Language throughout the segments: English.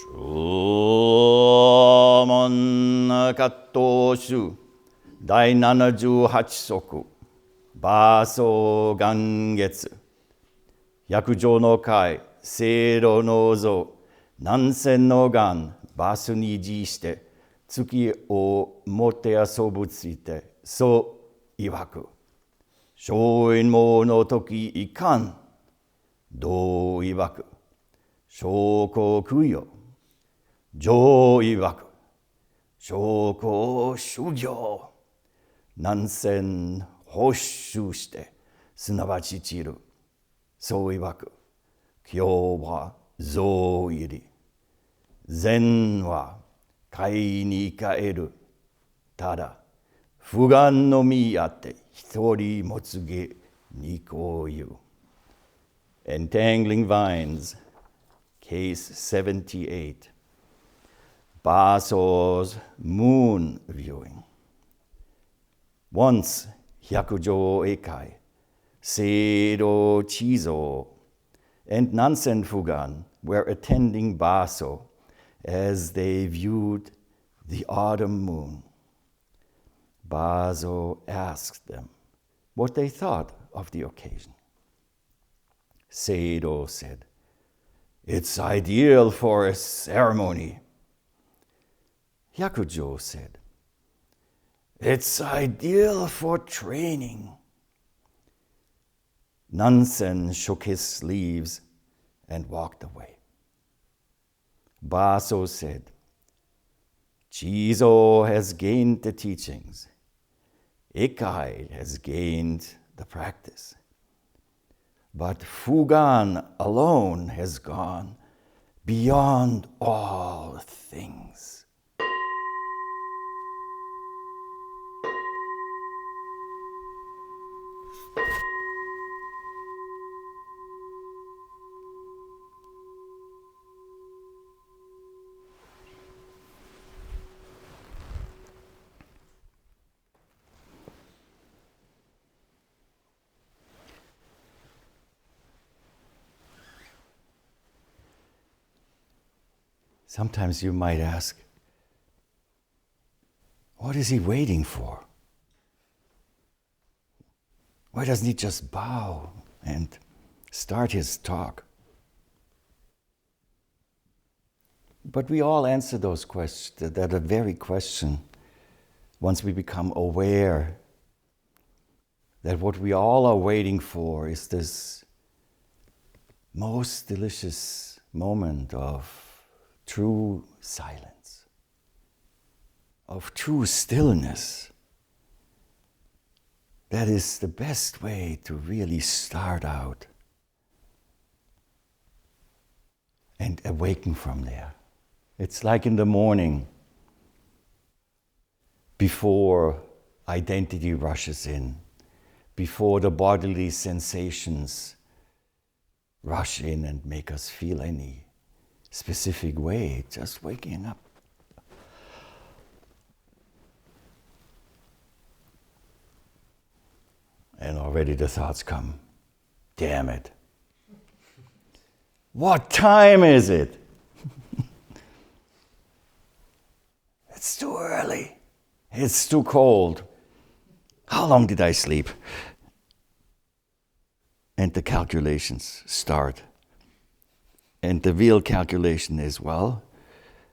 諸門葛藤集第78則バーソー元月百条の会聖路の像南線の願バスに辞して月をもてあそぶついてそう曰く小陰謀の時いかん道曰く証拠供養上曰く証拠修行南線報酬してすなわち散るそう曰く今日は象入り善は買いに帰るただ不願のみあって一人もつげにこう言う Entangling Vines Case 78 Basso's Moon Viewing Once 百条英会聖路地蔵 and Nansen Fugan were attending Basso as they viewed the autumn moon. Basso asked them what they thought of the occasion. Seido said, "It's ideal for a ceremony." Hyakujo said, "It's ideal for training." Nansen shook his sleeves and walked away. Basso said, Chizo has gained the teachings. Ikai has gained the practice. But Fugan alone has gone beyond all things. Sometimes you might ask, what is he waiting for? Why doesn't he just bow and start his talk? But we all answer those questions, that very question, once we become aware that what we all are waiting for is this most delicious moment of true silence, of true stillness. That is the best way to really start out and awaken from there. It's like in the morning, before identity rushes in, before the bodily sensations rush in and make us feel any specific way, just waking up. And already the thoughts come, damn it. What time is it? It's too early. It's too cold. How long did I sleep? And the calculations start. And the real calculation is, well,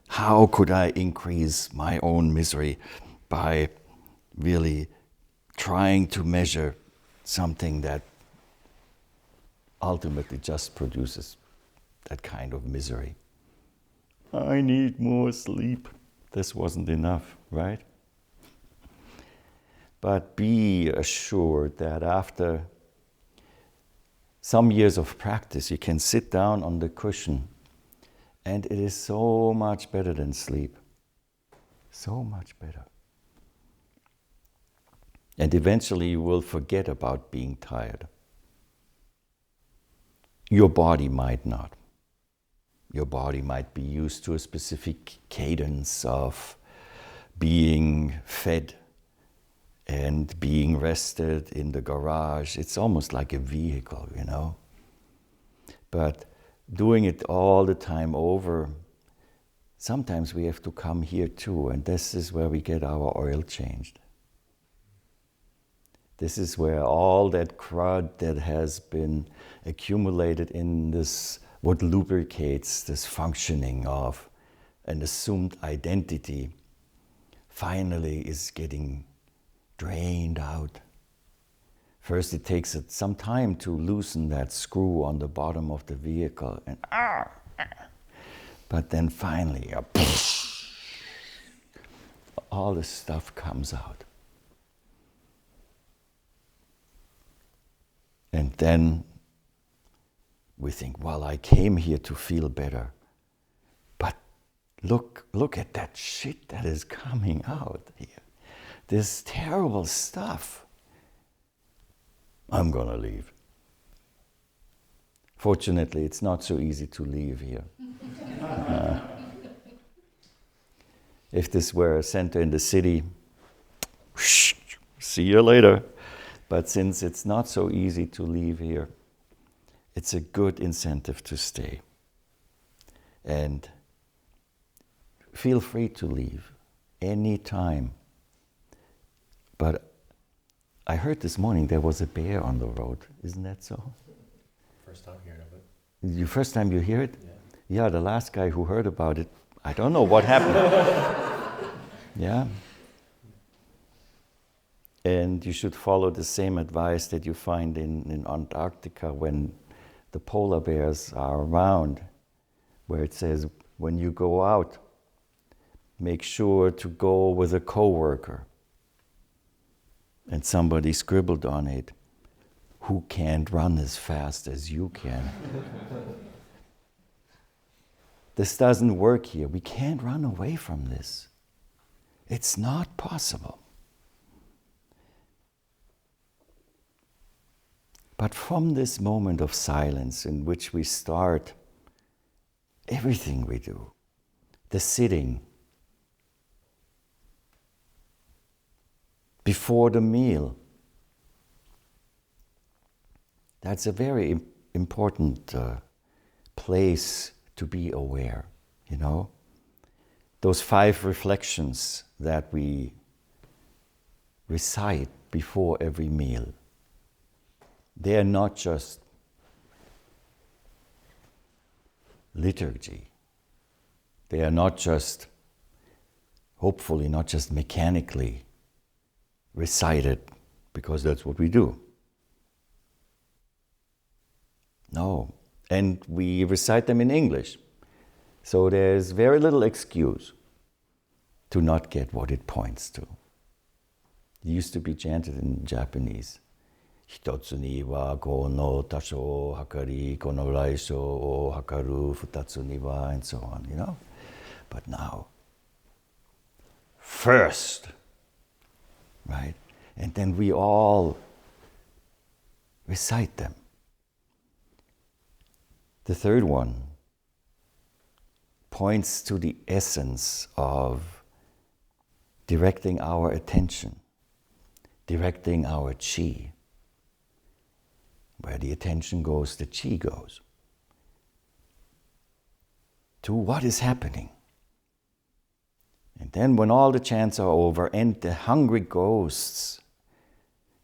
how could I increase my own misery by really trying to measure something that ultimately just produces that kind of misery? I need more sleep. This wasn't enough, right? But be assured that after some years of practice, you can sit down on the cushion, and it is so much better than sleep. So much better. And eventually you will forget about being tired. Your body might not. Your body might be used to a specific cadence of being fed and being rested in the garage. It's almost like a vehicle, you know. But doing it all the time over sometimes we have to come here too, and this is where we get our oil changed. This is where all that crud that has been accumulated in this, what lubricates this functioning of an assumed identity, finally is getting drained out. First, it takes some time to loosen that screw on the bottom of the vehicle, and but then finally, all the stuff comes out. And then we think, well, I came here to feel better. But look at that shit that is coming out here. This terrible stuff. I'm gonna leave. Fortunately, it's not so easy to leave here. If this were a center in the city, see you later. But since it's not so easy to leave here, it's a good incentive to stay. And feel free to leave any time. But I heard this morning there was a bear on the road. Isn't that so? First time hearing of it. The first time you hear it? Yeah. Yeah, the last guy who heard about it, I don't know what happened. Yeah. And you should follow the same advice that you find in Antarctica when the polar bears are around, where it says, when you go out, make sure to go with a coworker. And somebody scribbled on it, who can't run as fast as you can. This doesn't work here. We can't run away from this. It's not possible. But from this moment of silence in which we start everything we do, the sitting, before the meal, that's a very important place to be aware, you know? Those 5 reflections that we recite before every meal, they are not just liturgy. They are not just, hopefully not just mechanically recited because that's what we do. No. And we recite them in English. So there's very little excuse to not get what it points to. It used to be chanted in Japanese. Hitotsu ni wa kono tasho o hakari, kono raisho o hakaru, futatsu ni wa, and so on, you know? But now, first, right? And then we all recite them. The third one points to the essence of directing our attention, directing our chi. Where the attention goes, the chi goes. To what is happening. And then when all the chants are over and the hungry ghosts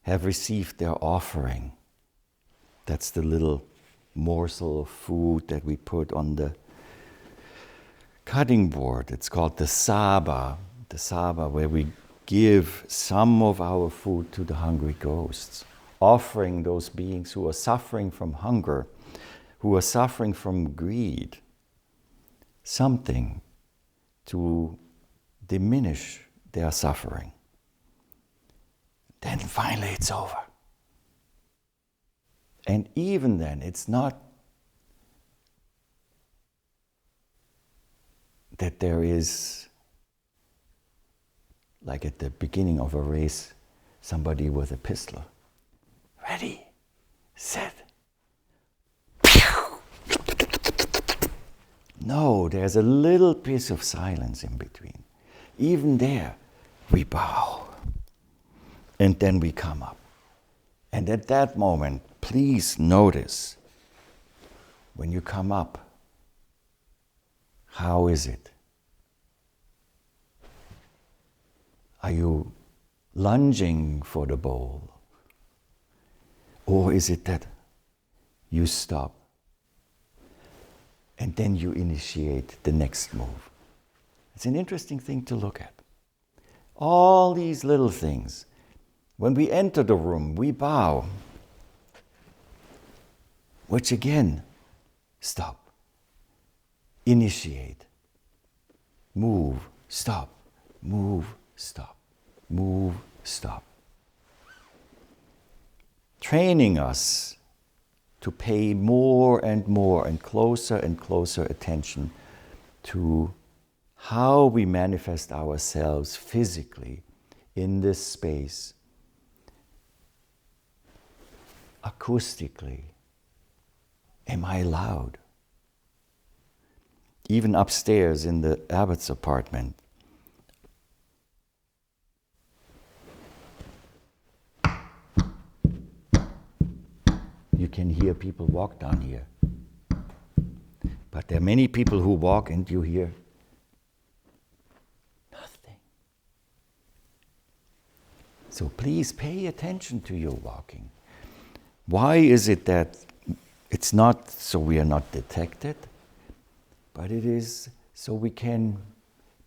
have received their offering, that's the little morsel of food that we put on the cutting board. It's called the saba, where we give some of our food to the hungry ghosts, offering those beings who are suffering from hunger, who are suffering from greed, something to diminish their suffering. Then finally it's over. And even then, it's not that there is, like at the beginning of a race, somebody with a pistol. Ready, set, pew! No, there's a little piece of silence in between. Even there, we bow. And then we come up. And at that moment, please notice, when you come up, how is it? Are you lunging for the bowl? Or is it that you stop and then you initiate the next move? It's an interesting thing to look at. All these little things. When we enter the room, we bow. Which again, stop. Initiate. Move, stop. Move, stop. Move, stop. Training us to pay more and more and closer attention to how we manifest ourselves physically in this space, acoustically. Am I loud? Even upstairs in the abbot's apartment, you can hear people walk down here. But there are many people who walk and you hear nothing. So please pay attention to your walking. Why is it that it's not so we are not detected, but it is so we can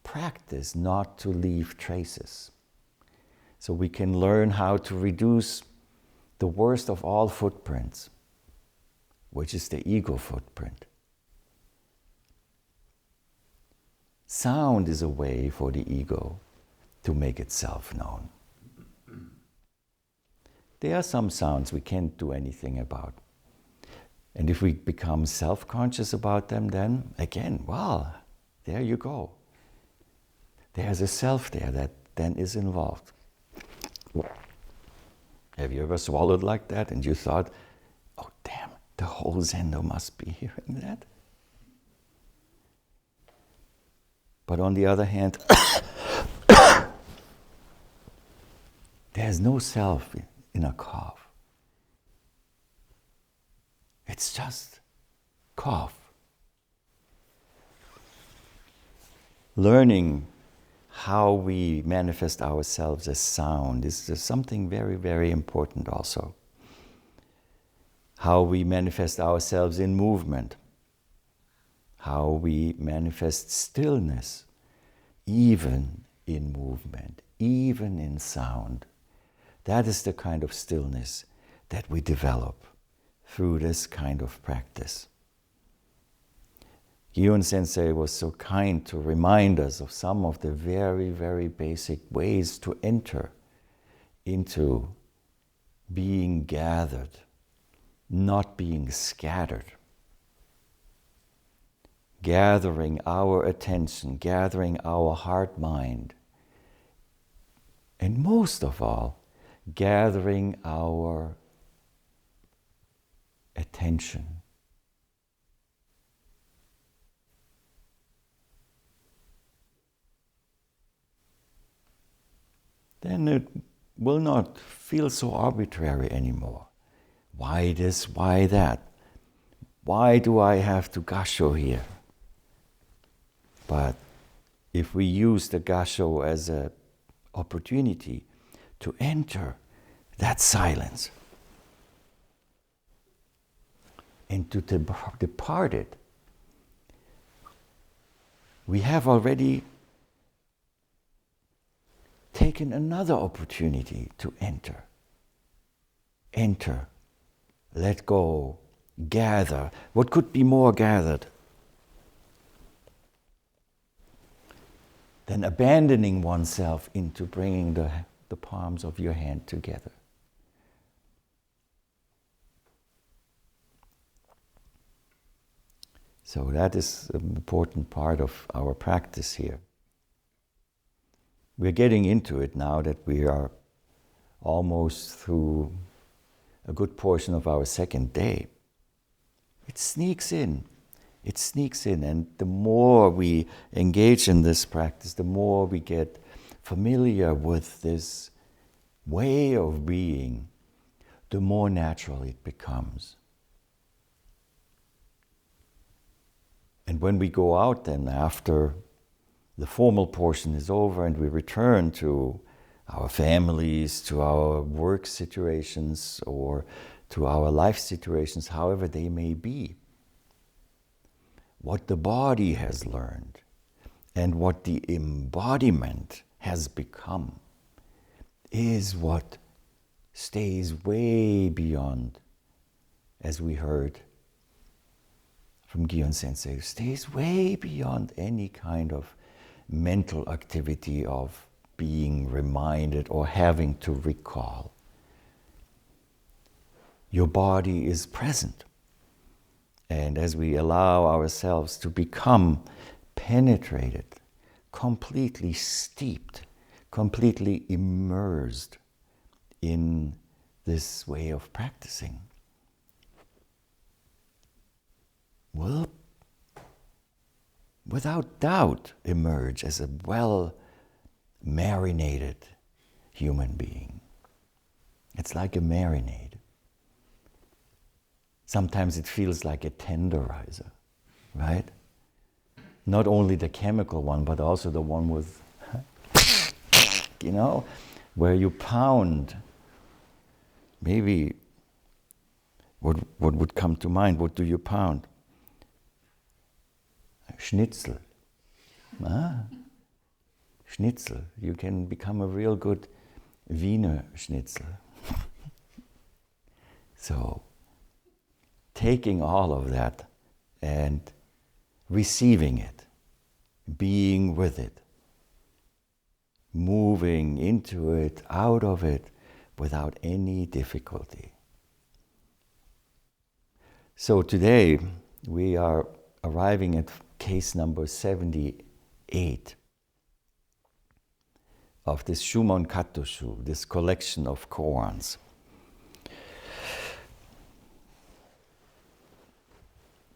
practice not to leave traces. So we can learn how to reduce the worst of all footprints, which is the ego footprint. Sound is a way for the ego to make itself known. There are some sounds we can't do anything about. And if we become self-conscious about them, then again, well, there you go. There's a self there that then is involved. Have you ever swallowed like that and you thought, oh damn, the whole Zendo must be hearing that? But on the other hand, there's no self in a cough. It's just cough. Learning how we manifest ourselves as sound is something very, very important also. How we manifest ourselves in movement. How we manifest stillness, even in movement, even in sound. That is the kind of stillness that we develop through this kind of practice. Gyun Sensei was so kind to remind us of some of the very, very basic ways to enter into being gathered, not being scattered. Gathering our attention, gathering our heart-mind, and most of all, gathering our attention. Then it will not feel so arbitrary anymore. Why this, why that? Why do I have to gasho here? But if we use the gasho as an opportunity to enter that silence and to depart it, we have already taken another opportunity to enter. Enter, let go, gather. What could be more gathered than abandoning oneself into bringing the palms of your hand together? So that is an important part of our practice here. We're getting into it now that we are almost through a good portion of our second day. It sneaks in. It sneaks in, and the more we engage in this practice, the more we get familiar with this way of being, the more natural it becomes. And when we go out then after the formal portion is over and we return to our families, to our work situations, or to our life situations, however they may be. What the body has learned and what the embodiment has become is what stays way beyond, as we heard from Gion Sensei, stays way beyond any kind of mental activity of being reminded or having to recall. Your body is present. And as we allow ourselves to become penetrated, completely steeped, completely immersed in this way of practicing, will without doubt emerge as a well-marinated human being. It's like a marinade. Sometimes it feels like a tenderizer, right? Not only the chemical one, but also the one with, where you pound. Maybe, what would come to mind? What do you pound? Schnitzel. Schnitzel. You can become a real good Wiener Schnitzel. So, taking all of that and receiving it, being with it, moving into it, out of it, without any difficulty. So today we are arriving at case number 78 of this Shumon Katoshu, this collection of koans.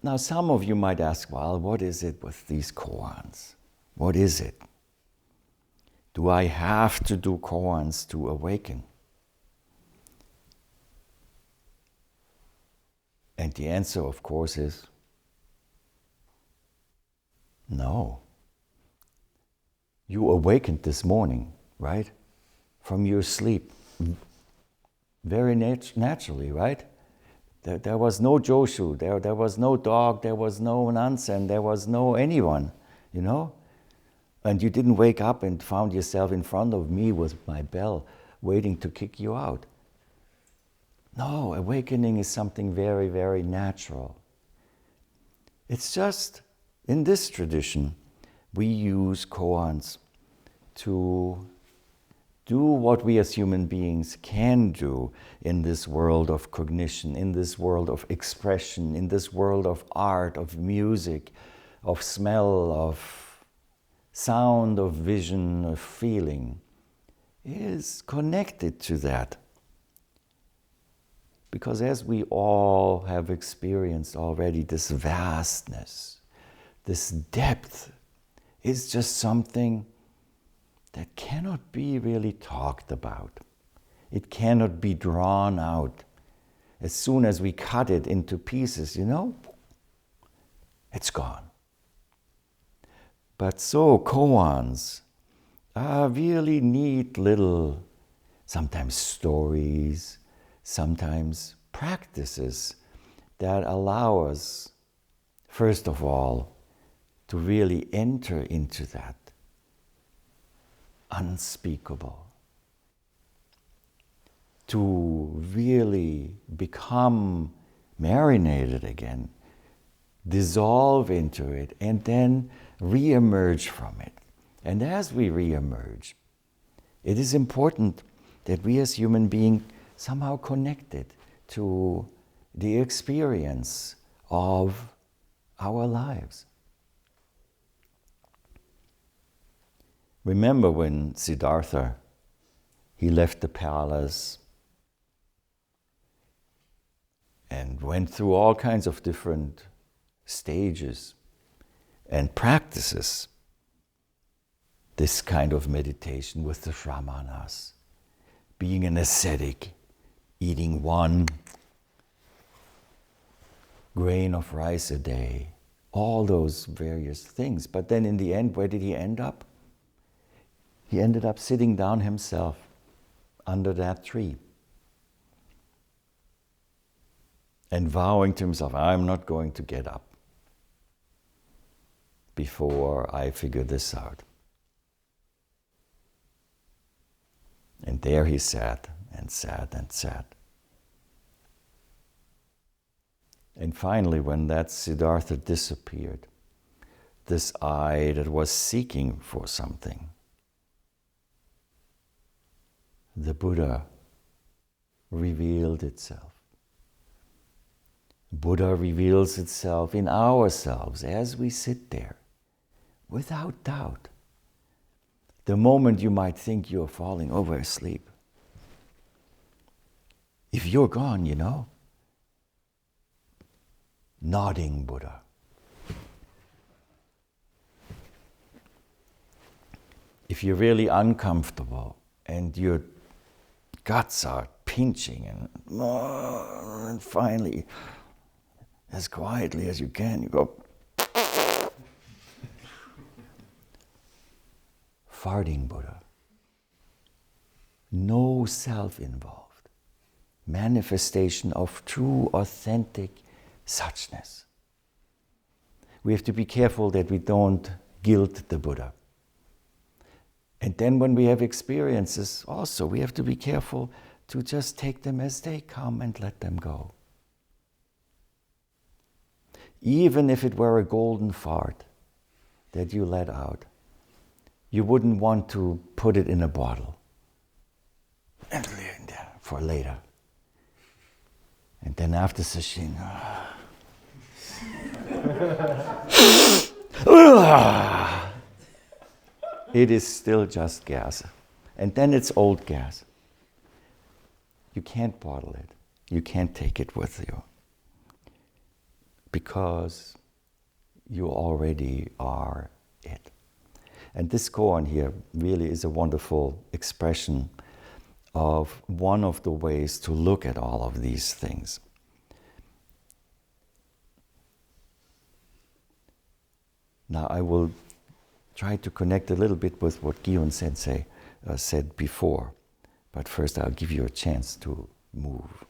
Now some of you might ask, well, what is it with these koans? What is it? Do I have to do koans to awaken? And the answer, of course, is no. You awakened this morning, right? From your sleep. Very naturally, right? There was no Joshu, there was no dog, there was no Nansen, there was no anyone, And you didn't wake up and found yourself in front of me with my bell waiting to kick you out. No, awakening is something very, very natural. It's just, in this tradition, we use koans to do what we as human beings can do in this world of cognition, in this world of expression, in this world of art, of music, of smell, of sound, of vision, of feeling, is connected to that. Because as we all have experienced already, this vastness, this depth is just something that cannot be really talked about. It cannot be drawn out. As soon as we cut it into pieces, it's gone. But so koans are really neat little, sometimes stories, sometimes practices that allow us, first of all, to really enter into that unspeakable, to really become marinated again, dissolve into it, and then re-emerge from it. And as we re-emerge, it is important that we as human beings somehow connected to the experience of our lives. Remember when Siddhartha, he left the palace and went through all kinds of different stages and practices this kind of meditation with the Shramanas, being an ascetic, eating 1 grain of rice a day, all those various things. But then in the end, where did he end up? He ended up sitting down himself under that tree and vowing to himself, I'm not going to get up before I figure this out. And there he sat and sat and sat. And finally, when that Siddhartha disappeared, this I that was seeking for something, the Buddha revealed itself. Buddha reveals itself in ourselves as we sit there, without doubt. The moment you might think you're falling over asleep, if you're gone, nodding Buddha. If you're really uncomfortable and your guts are pinching and finally, as quietly as you can, you go farting Buddha. No self involved. Manifestation of true, authentic suchness. We have to be careful that we don't guilt the Buddha. And then when we have experiences also, we have to be careful to just take them as they come and let them go. Even if it were a golden fart that you let out, you wouldn't want to put it in a bottle and for later. And then after Sesshin, it is still just gas. And then it's old gas. You can't bottle it. You can't take it with you. Because you already are it. And this koan here really is a wonderful expression of one of the ways to look at all of these things. Now I will try to connect a little bit with what Gyun Sensei said before, but first I'll give you a chance to move.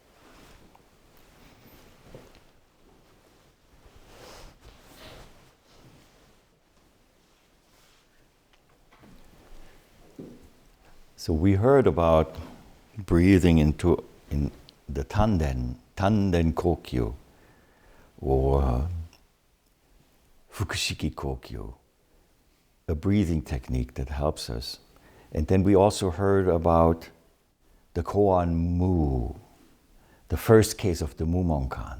So we heard about breathing in the Tanden Kokyu, or Fukushiki Kokyu, a breathing technique that helps us. And then we also heard about the koan Mu, the first case of the Mumonkan.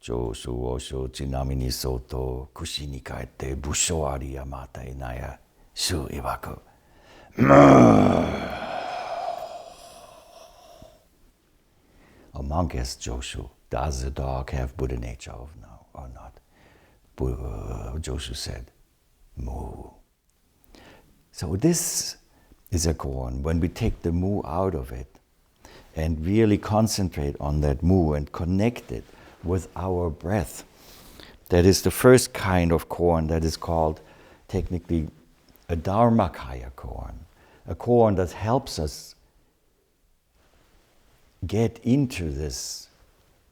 Joshu osho chinamini soto kushi ni kaete busho ari yamata inaya shu iwaku. A monk asked Joshu, does the dog have Buddha nature or not? Joshu said, Mu. So this is a koan. When we take the Mu out of it and really concentrate on that Mu and connect it with our breath, that is the first kind of koan that is called technically a Dharmakaya koan. A koan that helps us get into this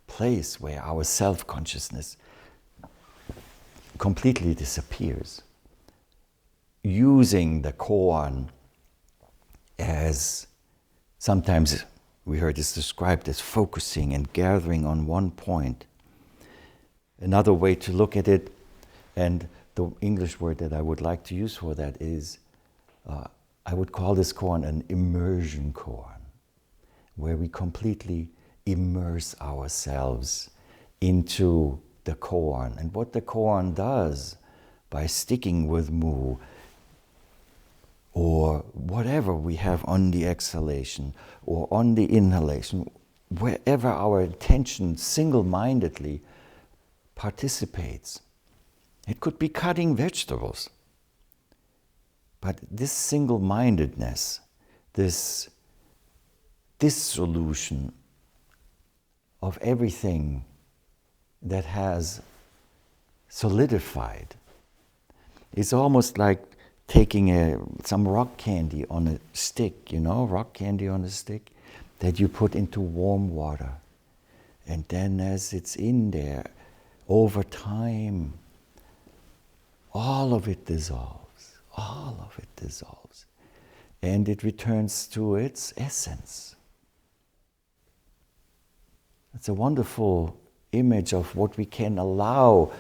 place where our self-consciousness completely disappears. Using the koan as, sometimes we heard this described as focusing and gathering on one point. Another way to look at it, and the English word that I would like to use for that is, I would call this koan an immersion koan, where we completely immerse ourselves into the koan. And what the koan does, by sticking with Mu, or whatever we have on the exhalation, or on the inhalation, wherever our attention single-mindedly participates. It could be cutting vegetables. But this single-mindedness, this dissolution of everything that has solidified, is almost like taking some rock candy on a stick, rock candy on a stick that you put into warm water. And then as it's in there, over time, all of it dissolves. All of it dissolves. And it returns to its essence. It's a wonderful image of what we can allow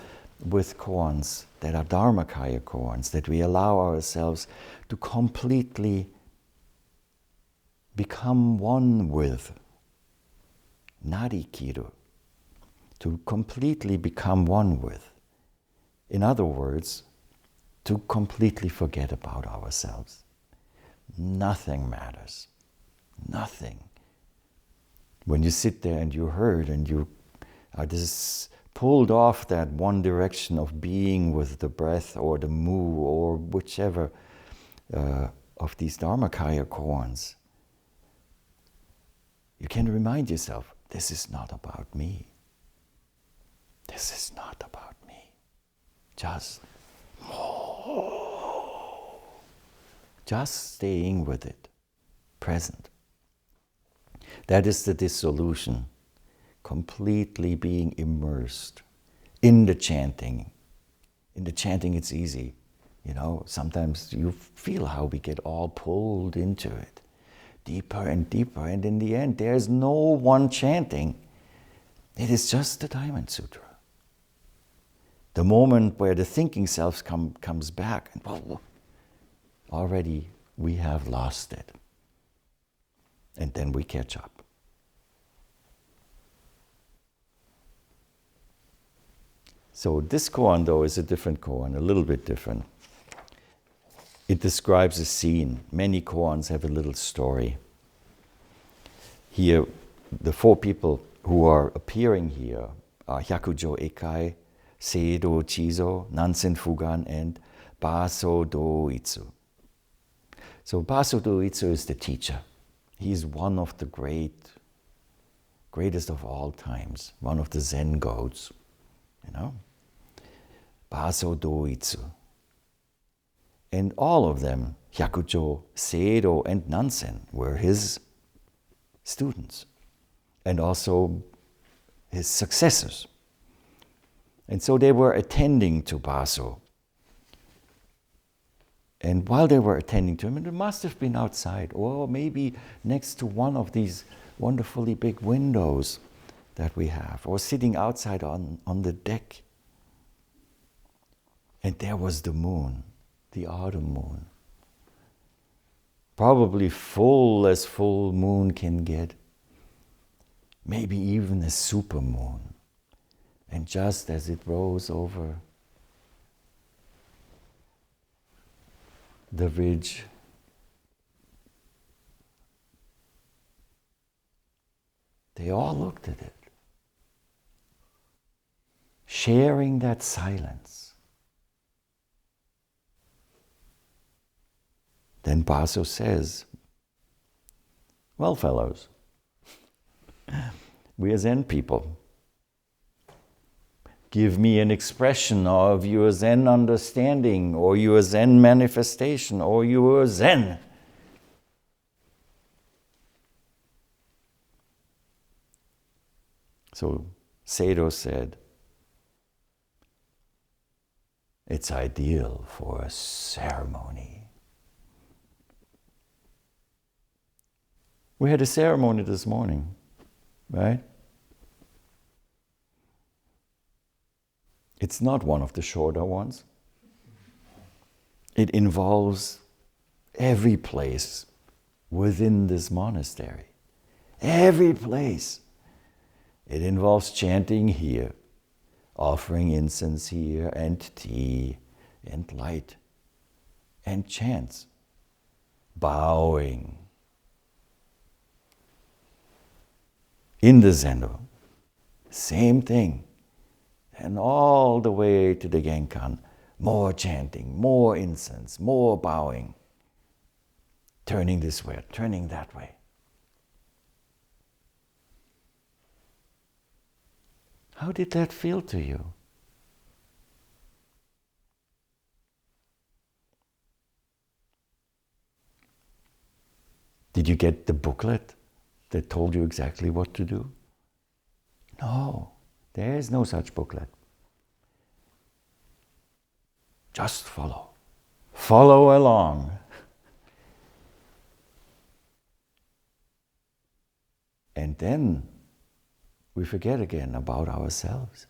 with koans that are Dharmakaya koans, that we allow ourselves to completely become one with. Narikiru. To completely become one with. In other words, to completely forget about ourselves. Nothing matters. Nothing. When you sit there and you hurt and you are just pulled off that one direction of being with the breath or the mu or whichever of these Dharmakaya koans, you can remind yourself, this is not about me. This is not about me. Just staying with it, present. That is the dissolution, completely being immersed in the chanting. In the chanting it's easy. Sometimes you feel how we get all pulled into it. Deeper and deeper, and in the end there's no one chanting. It is just the Diamond Sutra. The moment where the thinking self comes back, and already we have lost it. And then we catch up. So this koan, though, is a different koan, a little bit different. It describes a scene. Many koans have a little story. Here, the four people who are appearing here are Hyakujo Ekai, Seido Chizo, Nansen Fugan, and Basso Doitsu. So Basso Doitsu is the teacher. He's one of the greatest of all times, one of the Zen goats, Basso Doitsu. And all of them, Hyakujo, Seido, and Nansen, were his students, and also his successors. And so they were attending to Basso. And while they were attending to him, and it must have been outside, or maybe next to one of these wonderfully big windows that we have, or sitting outside on the deck. And there was the moon, the autumn moon. Probably full as full moon can get. Maybe even a super moon. And just as it rose over the ridge, they all looked at it, sharing that silence. Then Basso says, well, fellows, we are Zen people. Give me an expression of your Zen understanding, or your Zen manifestation, or your Zen. So Seido said, it's ideal for a ceremony. We had a ceremony this morning, right? It's not one of the shorter ones. It involves every place within this monastery. Every place. It involves chanting here, offering incense here, and tea, and light, and chants, bowing. In the Zendo, same thing. And all the way to the Genkan, more chanting, more incense, more bowing. Turning this way, turning that way. How did that feel to you? Did you get the booklet that told you exactly what to do? No, there is no such booklet. Just follow. Follow along. And then we forget again about ourselves.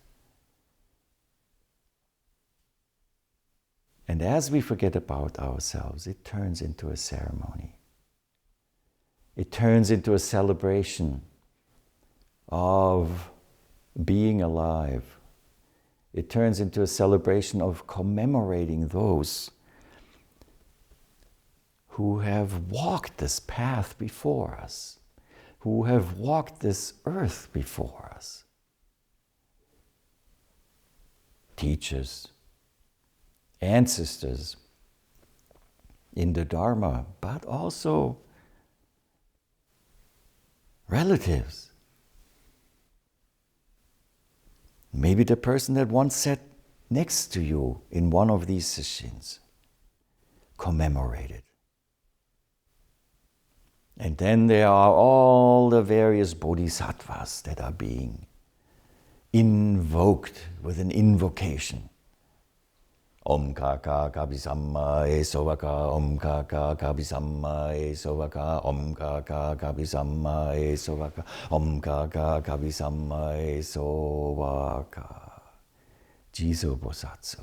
And as we forget about ourselves, it turns into a ceremony. It turns into a celebration of being alive. It turns into a celebration of commemorating those who have walked this path before us, who have walked this earth before us. Teachers, ancestors in the Dharma, but also relatives. Maybe the person that once sat next to you in one of these sessions, commemorated. And then there are all the various bodhisattvas that are being invoked with an invocation. Om Kaka Kabisamma Esovaka, Om Kaka Kabisamma Esovaka, Om Kaka Kabisamma Esovaka, Om Kaka Kabisamma Esovaka. Jizo Bosatsu.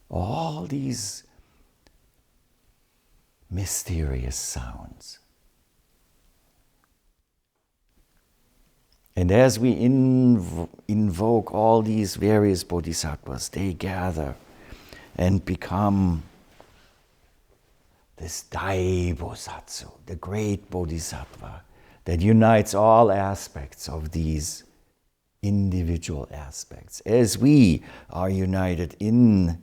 All these mysterious sounds. And as we invoke all these various bodhisattvas, they gather and become this Dai Bosatsu, the great bodhisattva that unites all aspects of these individual aspects. As we are united in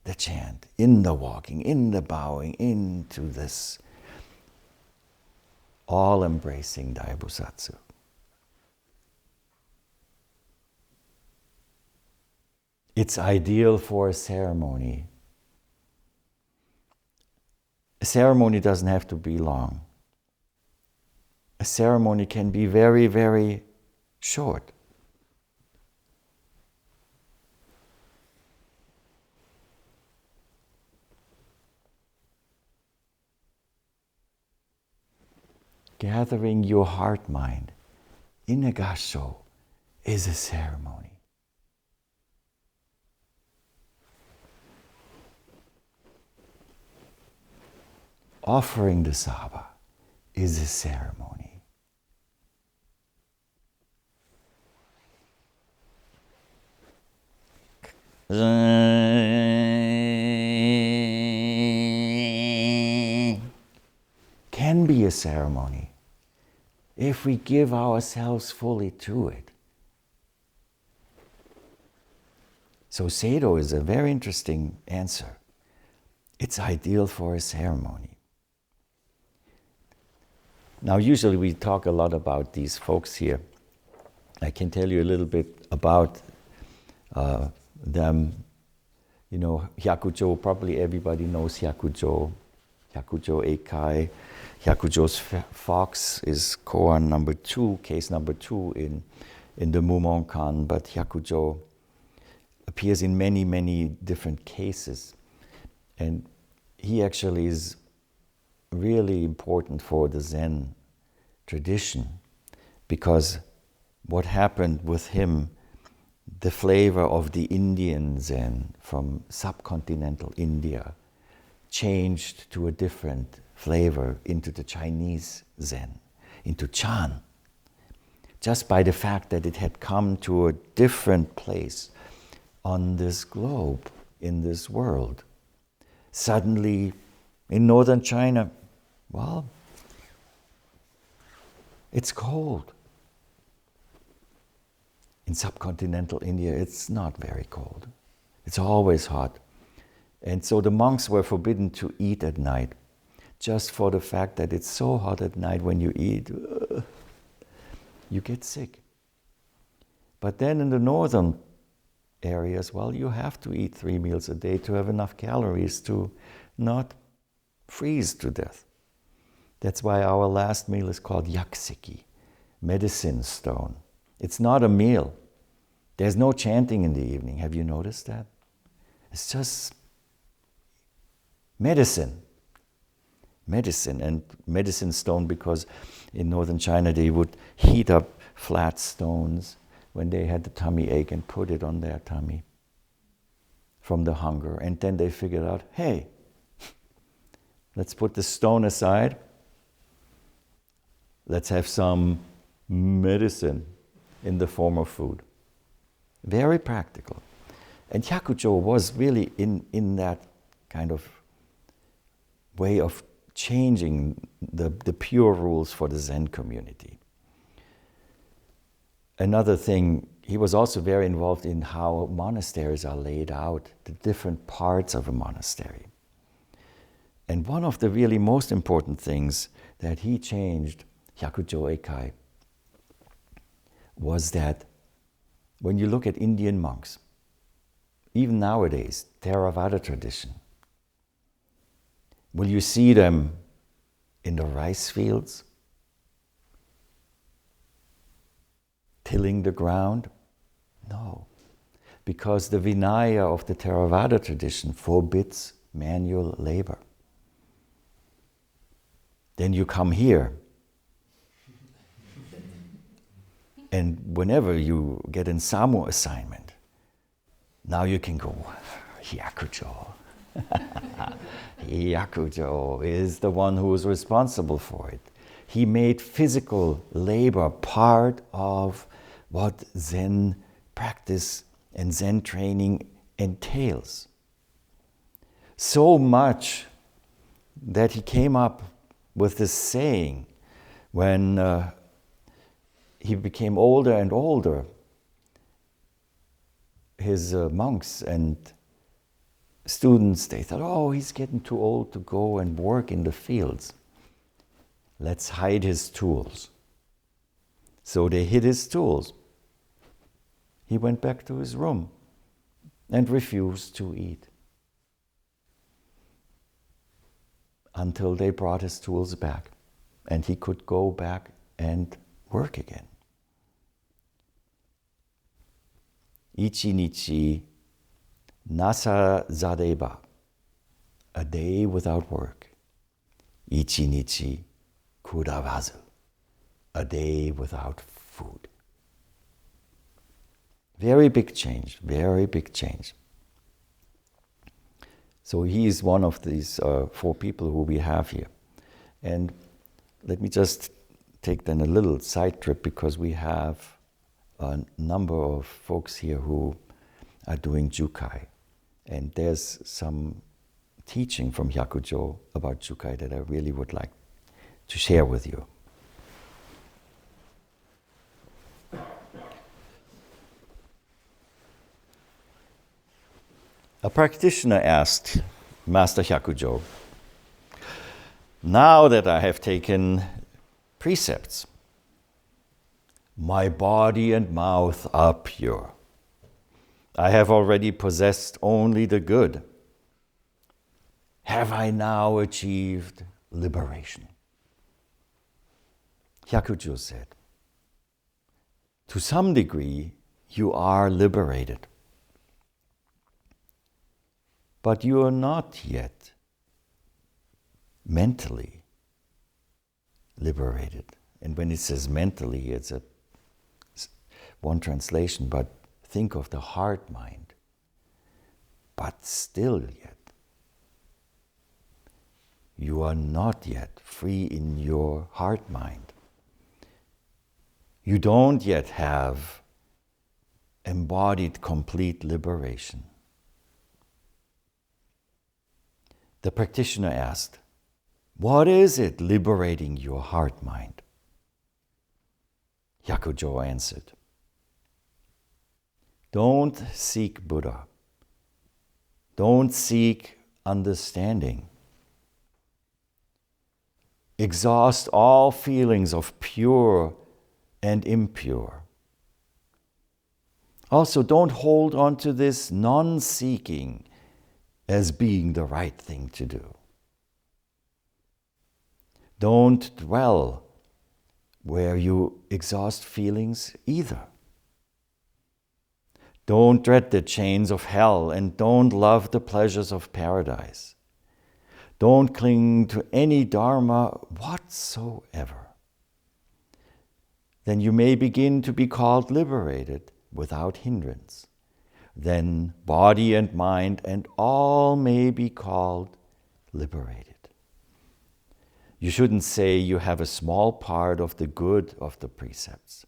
the chant, in the walking, in the bowing, into this all-embracing Dai Bosatsu. It's ideal for a ceremony. A ceremony doesn't have to be long. A ceremony can be very, very short. Gathering your heart-mind in a gassho is a ceremony. Offering the saba is a ceremony. Can be a ceremony if we give ourselves fully to it. So Sado is a very interesting answer. It's ideal for a ceremony. Now, usually we talk a lot about these folks here. I can tell you a little bit about them. You know, Hyakujo, probably everybody knows Hyakujo. Hyakujo Eikai. Hyakujo's fox is koan number 2, case number 2 in the Mumonkan, but Hyakujo appears in many, many different cases. And he actually is really important for the Zen tradition, because what happened with him, the flavor of the Indian Zen from subcontinental India changed to a different flavor into the Chinese Zen, into Chan, just by the fact that it had come to a different place on this globe, in this world. Suddenly, in northern China, well, it's cold. In subcontinental India, it's not very cold. It's always hot. And so the monks were forbidden to eat at night, just for the fact that it's so hot at night when you eat, you get sick. But then in the northern areas, well, you have to eat 3 meals a day to have enough calories to not freeze to death. That's why our last meal is called yakuseki, medicine stone. It's not a meal. There's no chanting in the evening. Have you noticed that? It's just medicine. Medicine, and medicine stone, because in northern China they would heat up flat stones when they had the tummy ache and put it on their tummy from the hunger. And then they figured out, hey, let's put the stone aside. Let's have some medicine in the form of food. Very practical. And Hyakujo was really in that kind of way of changing the pure rules for the Zen community. Another thing, he was also very involved in how monasteries are laid out, the different parts of a monastery. And one of the really most important things that he changed, Hyakujo Eikai, was that when you look at Indian monks, even nowadays, Theravada tradition, will you see them in the rice fields, tilling the ground? No, because the Vinaya of the Theravada tradition forbids manual labor. Then you come here, and whenever you get an Samu assignment, now you can go, Hyakujo. Hyakujo is the one who is responsible for it. He made physical labor part of what Zen practice and Zen training entails. So much that he came up with this saying when he became older and older. His monks and students, they thought, oh, he's getting too old to go and work in the fields. Let's hide his tools. So they hid his tools. He went back to his room and refused to eat until they brought his tools back and he could go back and work again. Ichi nichi nasa zadeba, a day without work. Ichi nichi kurawazu, a day without food. Very big change, very big change. So he is one of these 4 people who we have here. And let me just take then a little side trip, because we have a number of folks here who are doing Jukai. And there's some teaching from Hyakujo about Jukai that I really would like to share with you. A practitioner asked Master Hyakujo, now that I have taken precepts, my body and mouth are pure. I have already possessed only the good. Have I now achieved liberation? Hyakujo said, to some degree, you are liberated. But you are not yet mentally liberated. And when it says mentally, it's one translation, but think of the heart mind. But still yet, you are not yet free in your heart mind. You don't yet have embodied complete liberation. The practitioner asked, what is it liberating your heart mind? Hyakujo answered, don't seek Buddha. Don't seek understanding. Exhaust all feelings of pure and impure. Also, don't hold on to this non-seeking as being the right thing to do. Don't dwell where you exhaust feelings either. Don't dread the chains of hell and don't love the pleasures of paradise. Don't cling to any dharma whatsoever. Then you may begin to be called liberated without hindrance. Then body and mind and all may be called liberated. You shouldn't say you have a small part of the good of the precepts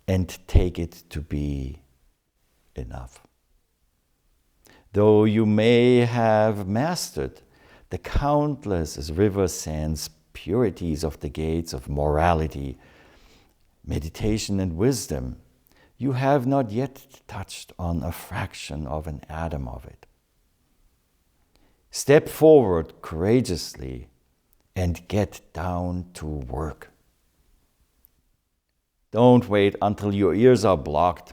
and take it to be enough. Though you may have mastered the countless river sands purities of the gates of morality, meditation and wisdom, you have not yet touched on a fraction of an atom of it. Step forward courageously and get down to work. Don't wait until your ears are blocked,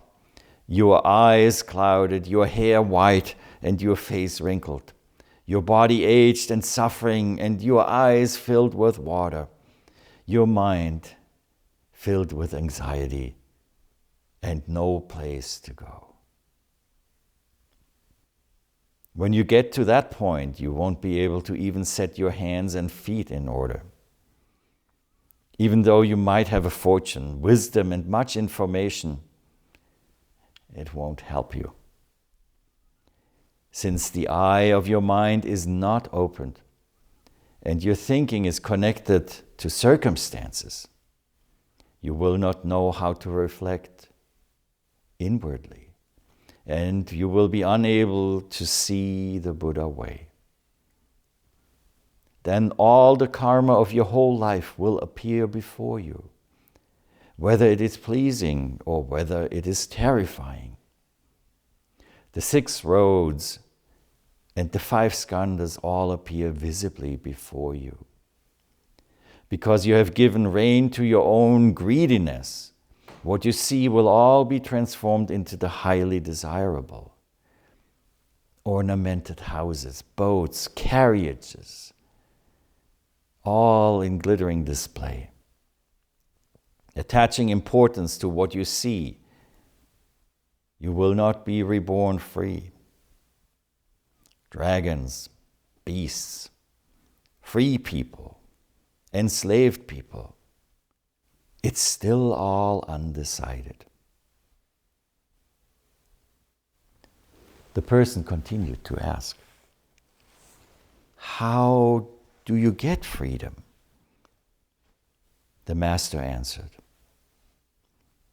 your eyes clouded, your hair white, and your face wrinkled, your body aged and suffering, and your eyes filled with water, your mind filled with anxiety, and no place to go. When you get to that point, you won't be able to even set your hands and feet in order. Even though you might have a fortune, wisdom, and much information, it won't help you. Since the eye of your mind is not opened and your thinking is connected to circumstances, you will not know how to reflect inwardly, and you will be unable to see the Buddha way. Then all the karma of your whole life will appear before you, whether it is pleasing or whether it is terrifying. The 6 roads and the 5 skandhas all appear visibly before you. Because you have given rein to your own greediness, what you see will all be transformed into the highly desirable. Ornamented houses, boats, carriages, all in glittering display. Attaching importance to what you see, you will not be reborn free. Dragons, beasts, free people, enslaved people, it's still all undecided. The person continued to ask, how do you get freedom? The master answered,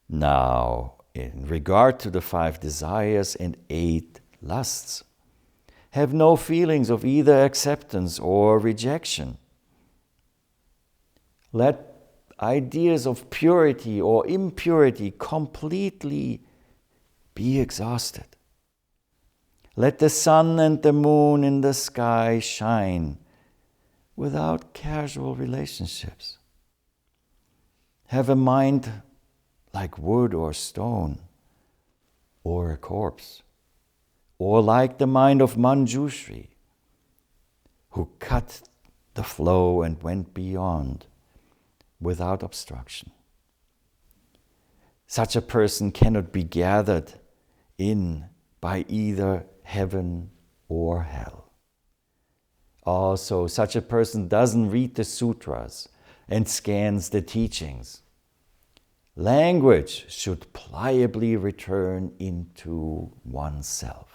now, in regard to the 5 desires and 8 lusts, have no feelings of either acceptance or rejection. Let ideas of purity or impurity completely be exhausted. Let the sun and the moon in the sky shine without casual relationships. Have a mind like wood or stone, or a corpse, or like the mind of Manjushri, who cut the flow and went beyond without obstruction. Such a person cannot be gathered in by either heaven or hell. Also, such a person doesn't read the sutras and scans the teachings. Language should pliably return into oneself.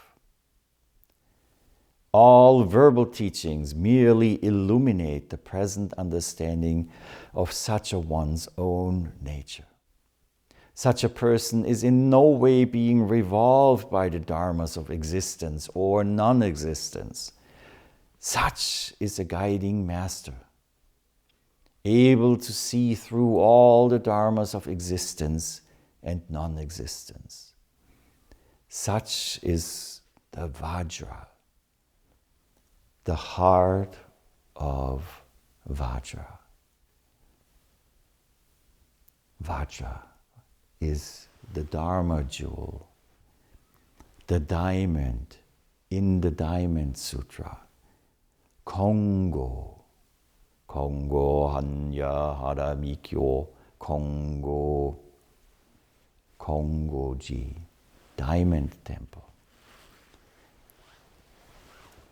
All verbal teachings merely illuminate the present understanding of such a one's own nature. Such a person is in no way being revolved by the dharmas of existence or non-existence. Such is a guiding master, able to see through all the dharmas of existence and non-existence. Such is the Vajra, the heart of Vajra. Vajra is the Dharma jewel, the diamond in the Diamond Sutra. Kongo Kongo Hanya Haramikyo Kongoji, Diamond Temple.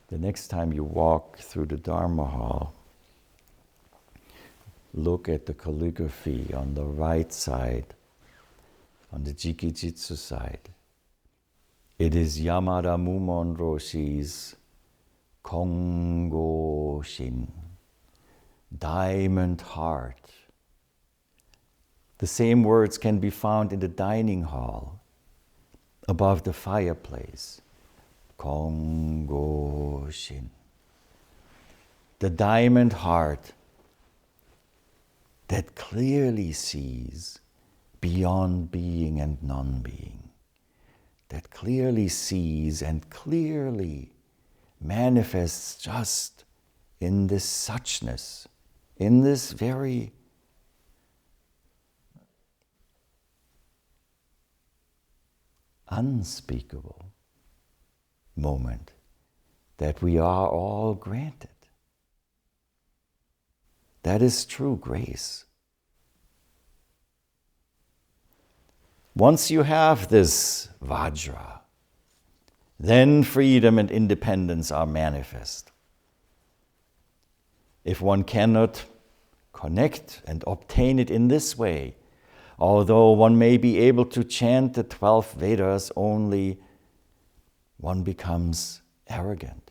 The next time you walk through the Dharma Hall, look at the calligraphy on the right side, on the Jikijitsu side. It is Yamada Mumon Roshi's Kongo Shin, Diamond Heart. The same words can be found in the dining hall, above the fireplace. Kongo Shin. The diamond heart that clearly sees beyond being and non-being, that clearly sees and clearly manifests just in this suchness, in this very unspeakable moment that we are all granted. That is true grace. Once you have this Vajra, then freedom and independence are manifest. If one cannot connect and obtain it in this way, although one may be able to chant the 12 Vedas only, one becomes arrogant.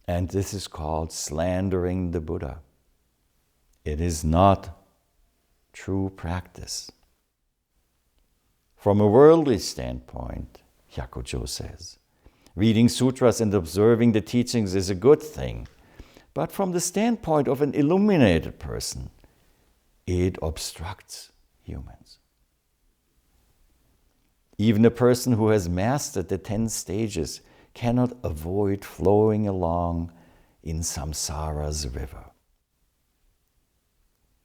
And this is called slandering the Buddha. It is not true practice. From a worldly standpoint, Hyakujo says, reading sutras and observing the teachings is a good thing. But from the standpoint of an illuminated person, it obstructs humans. Even a person who has mastered the 10 stages cannot avoid flowing along in samsara's river.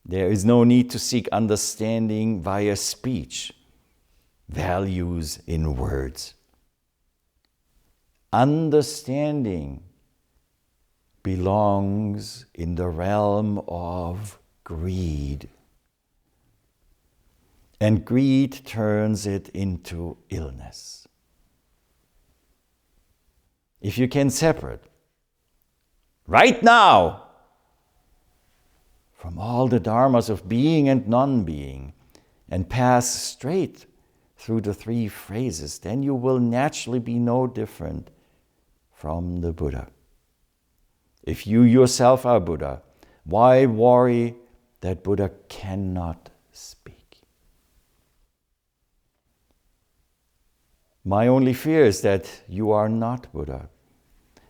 There is no need to seek understanding via speech, values in words. Understanding belongs in the realm of greed. And greed turns it into illness. If you can separate right now from all the dharmas of being and non-being and pass straight through the 3 phrases, then you will naturally be no different from the Buddha. If you yourself are Buddha, why worry that Buddha cannot speak? My only fear is that you are not Buddha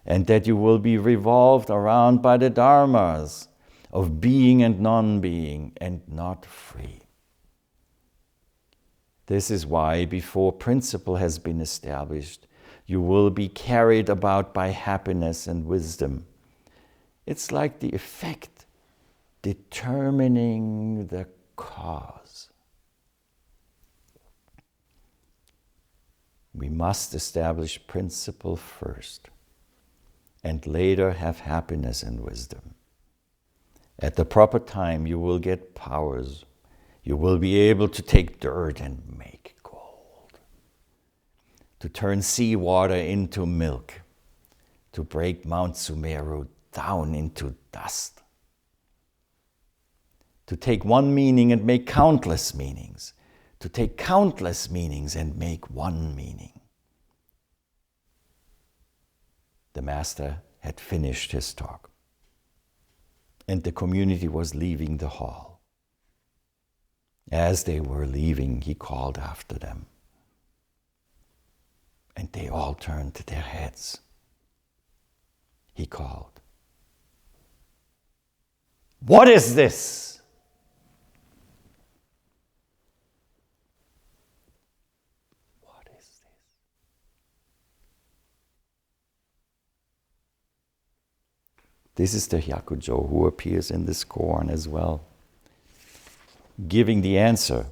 and that you will be revolved around by the dharmas of being and non-being and not free. This is why before principle has been established, you will be carried about by happiness and wisdom. It's like the effect determining the cause. We must establish principle first, and later have happiness and wisdom. At the proper time, you will get powers. You will be able to take dirt and make gold, to turn seawater into milk, to break Mount Sumeru down into dust, to take one meaning and make countless meanings, to take countless meanings and make one meaning. The master had finished his talk, and the community was leaving the hall. As they were leaving, he called after them, and they all turned their heads. He called, "What is this?" What is this? This is the Hyakujo who appears in this koan as well, giving the answer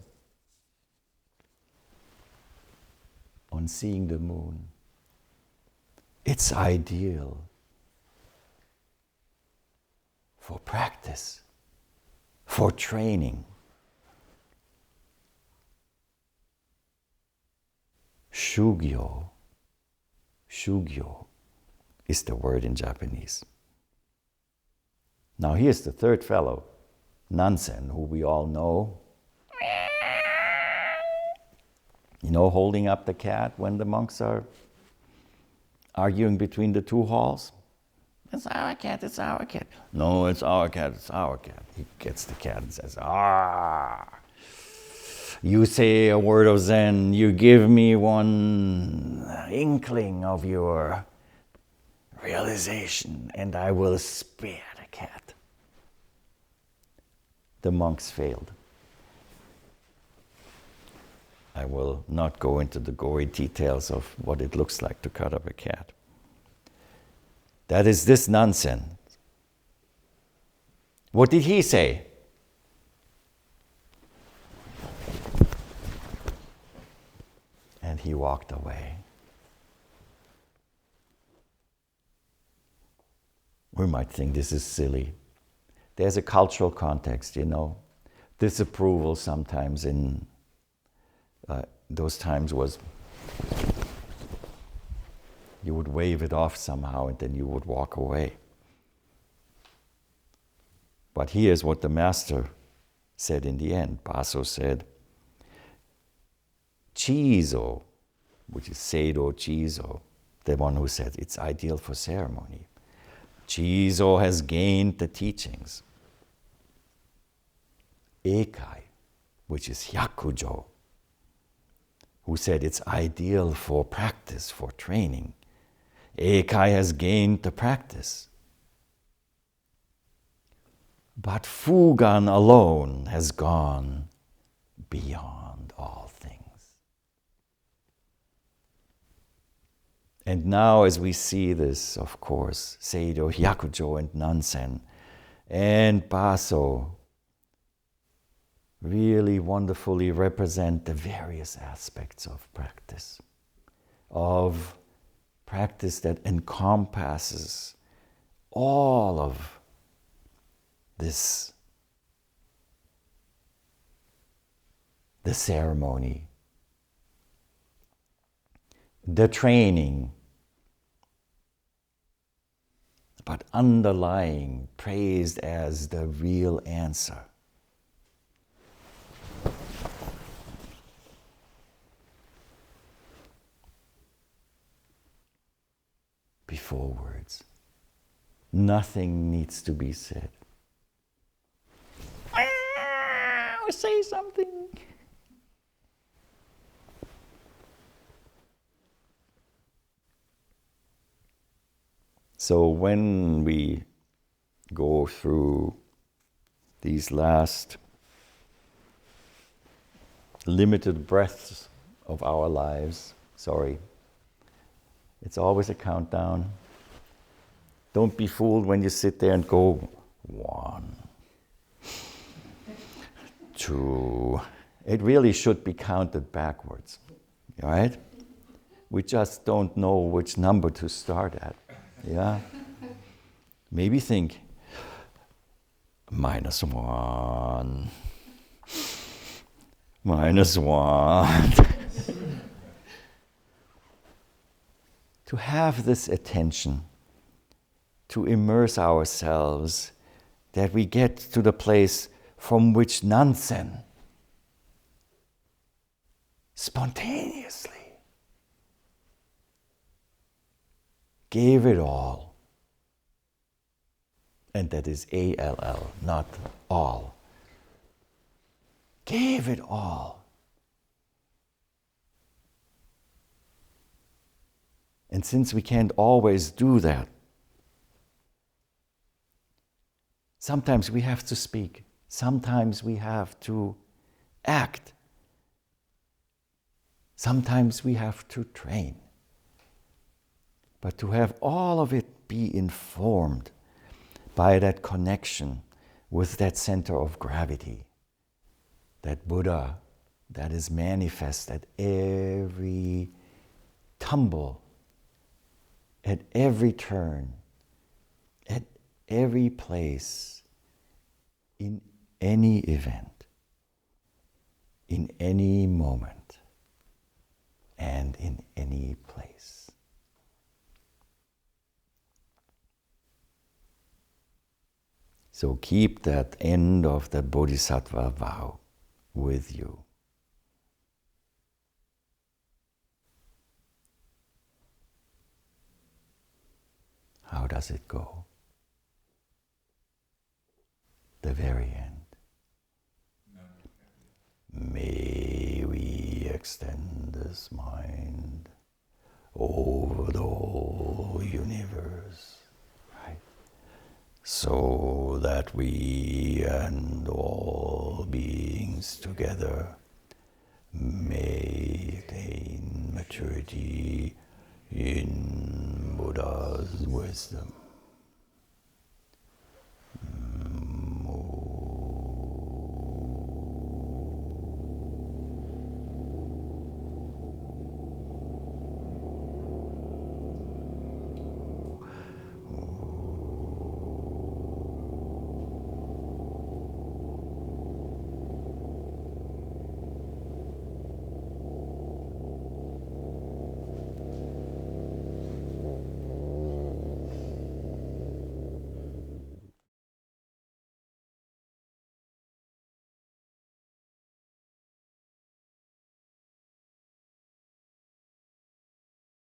on seeing the moon. It's ideal for practice, for training. Shugyo. Shugyo is the word in Japanese. Now here's the third fellow, Nansen, who we all know. You know, holding up the cat when the monks are arguing between the two halls. It's our cat, it's our cat. No, it's our cat, it's our cat. He gets the cat and says, ah. You say a word of Zen, you give me one inkling of your realization, and I will spare the cat. The monks failed. I will not go into the gory details of what it looks like to cut up a cat. That is this nonsense. What did he say? And he walked away. We might think this is silly. There's a cultural context, you know. Disapproval sometimes in those times was you would wave it off somehow and then you would walk away. But here's what the master said in the end. Basso said, Chizo, which is Seido Chizo, the one who said it's ideal for ceremony. Chizo has gained the teachings. Eikai, which is Hyakujo, who said it's ideal for practice, for training. Eikai has gained the practice. But Fugan alone has gone beyond all things. And now as we see this, of course, Seido, Hyakujo, and Nansen, and Basso really wonderfully represent the various aspects of practice that encompasses all of this, the ceremony, the training, but underlying, praised as the real answer. Before words, nothing needs to be said. Say something. So when we go through these last limited breaths of our lives, it's always a countdown. Don't be fooled when you sit there and go 1, 2. It really should be counted backwards, right? We just don't know which number to start at. Yeah? Maybe think -1, -1. To have this attention, to immerse ourselves, that we get to the place from which Nansen spontaneously gave it all. And that is A-L-L, not all. Gave it all. And since we can't always do that, sometimes we have to speak. Sometimes we have to act. Sometimes we have to train. But to have all of it be informed by that connection with that center of gravity, that Buddha that is manifest at every tumble, at every turn, at every place, in any event, in any moment, and in any place. So keep that end of the Bodhisattva vow with you. How does it go? The very end. May we extend this mind over the whole universe, right? So that we and all beings together may attain maturity in Buddha's wisdom.